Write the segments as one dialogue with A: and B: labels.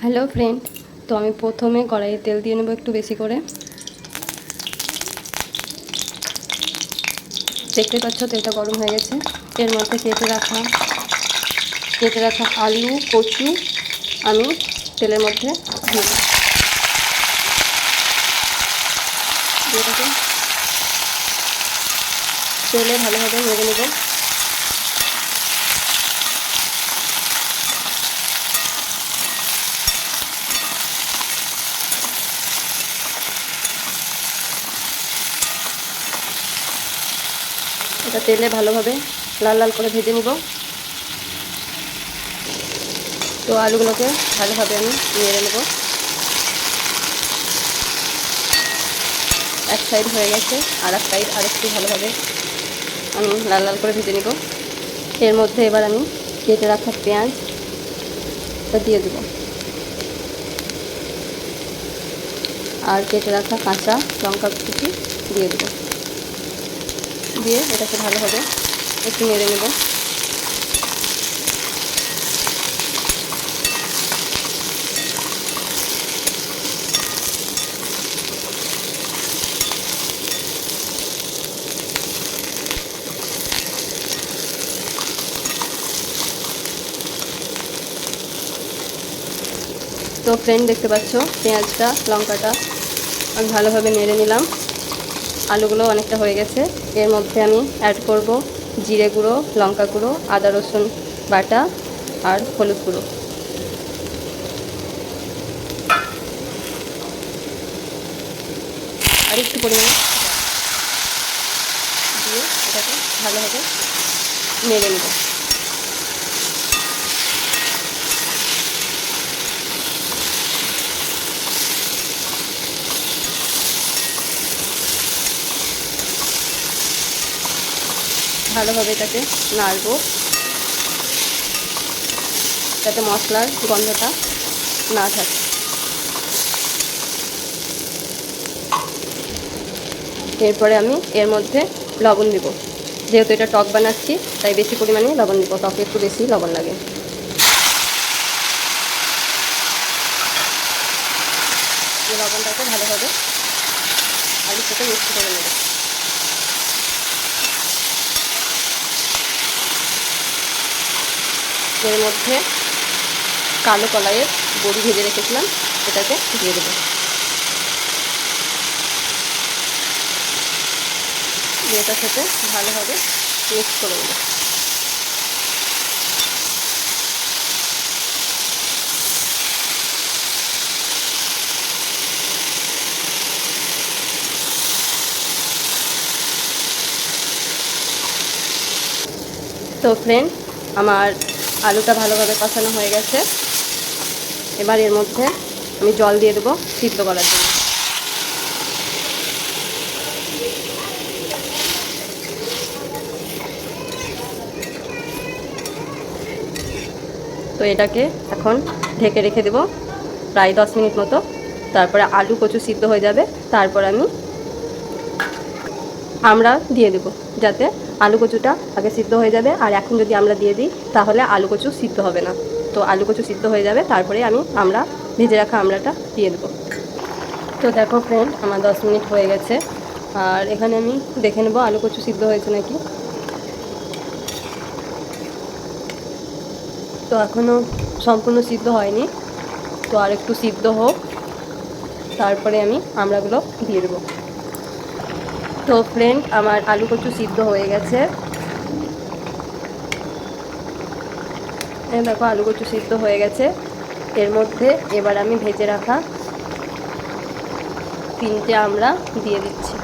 A: Hello friend, তো আমি প্রথমে কড়াইয়ে তেল দিয়ে নেব একটু বেশি করে। দেখতে পাচ্ছ তেলটা গরম হয়ে গেছে। এর মধ্যে কেটে রাখা আলু, কচু আমি তেলের মধ্যে দিয়ে দেব। এটাকে তেলে ভালোভাবে নেড়ে নেব। এটা তেলে ভালোভাবে লাল লাল করে ভেজে নিব। তো আলুগুলোকে ভালোভাবে আমি নেড়ে নেব। এক সাইড হয়ে গেছে, আর এক সাইড আরেকটু ভালোভাবে আমি লাল লাল করে ভেজে নিব। এর মধ্যে এবার আমি কেটে রাখা পেঁয়াজটা দিয়ে দেব, আর কেটে রাখা কাঁচা লঙ্কা কুচি দিয়ে দেব। দিয়ে এটাকে ভালোভাবে একটু নেড়ে নেব। তো ফ্রেন্ড, দেখতে পাচ্ছ পেঁয়াজটা লঙ্কাটা আমি ভালোভাবে নেড়ে নিলাম। আলুগুলো অনেকটা হয়ে গেছে। এর মধ্যে আমি অ্যাড করব জিরে গুঁড়ো, লঙ্কা গুঁড়ো, আদা রসুন বাটা আর হলুদ গুঁড়ো। আর একটু পরিমাণে দিয়ে এটাকে ভালোভাবে নেড়ে নেব। ভালোভাবে এটাকে নাড়বো যাতে মশলার গন্ধটা না থাকে। এরপরে আমি এর মধ্যে লবণ দিব। যেহেতু এটা টক বানাচ্ছি তাই বেশি পরিমাণে লবণ দিব, টকে একটু বেশি লবণ লাগে। এই লবণটাকে ভালোভাবে আলুর সাথে মিক্স করে নেব। এর মধ্যে কালো কলাইয়ের বড়ি ভেজে রেখেছিলাম, এটাকে দিয়ে দেবো। এটার সাথে ভালোভাবে মিক্স করে নেব। তো ফ্রেন্ড, আমার আলুটা ভালোভাবে কষানো হয়ে গেছে। এবার এর মধ্যে আমি জল দিয়ে দেবো সিদ্ধ করার জন্য। তো এটাকে এখন ঢেকে রেখে দেবো প্রায় 10 মিনিট মতো। তারপরে আলু কচু সিদ্ধ হয়ে যাবে। তারপর আমি আমরা দিয়ে দেবো, যাতে আলু কচুটা আগে সিদ্ধ হয়ে যাবে। আর এখন যদি আমরা দিয়ে দিই তাহলে আলু কচু সিদ্ধ হবে না। তো আলু কচু সিদ্ধ হয়ে যাবে, তারপরে আমি ভেজে রাখা আমড়াটা দিয়ে দেবো। তো দেখো ফ্রেন্ড, আমার 10 মিনিট হয়ে গেছে। আর এখানে আমি দেখে নেবো আলু কচু সিদ্ধ হয়েছে নাকি। তো এখনও সম্পূর্ণ সিদ্ধ হয়নি, তো আর একটু সিদ্ধ হোক, তারপরে আমি আমড়াগুলো দিয়ে দেবো। তো ফ্রেন্ড, আমার আলু কচু সিদ্ধ হয়ে গেছে। দেখো আলু কচু সিদ্ধ হয়ে গেছে। এর মধ্যে এবার আমি ভেজে রাখা 3টে আমড়া দিয়ে দিচ্ছি।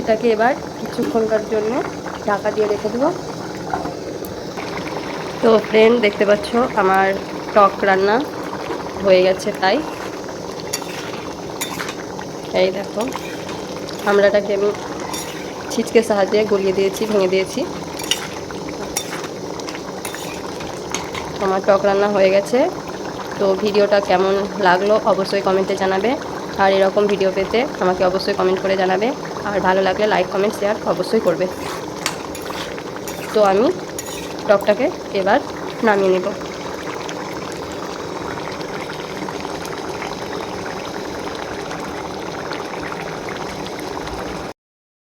A: এটাকে এবার কিছুক্ষণকার জন্য ঢাকা দিয়ে রেখে দেবো। তো ফ্রেন্ড, দেখতে পাচ্ছ আমার টক রান্না হয়ে গেছে প্রায়। এই দেখো আমড়াটাকে আমি ছিচকের সাহায্যে গলিয়ে দিয়েছি, ভেঙে দিয়েছি। আমার টক রান্না হয়ে গেছে। তো ভিডিওটা কেমন লাগলো অবশ্যই কমেন্টে জানাবে। আর এরকম ভিডিও পেতে আমাকে অবশ্যই কমেন্ট করে জানাবে। আর ভালো লাগলে লাইক, কমেন্ট, শেয়ার অবশ্যই করবে। তো আমি টকটাকে এবার নামিয়ে নেব।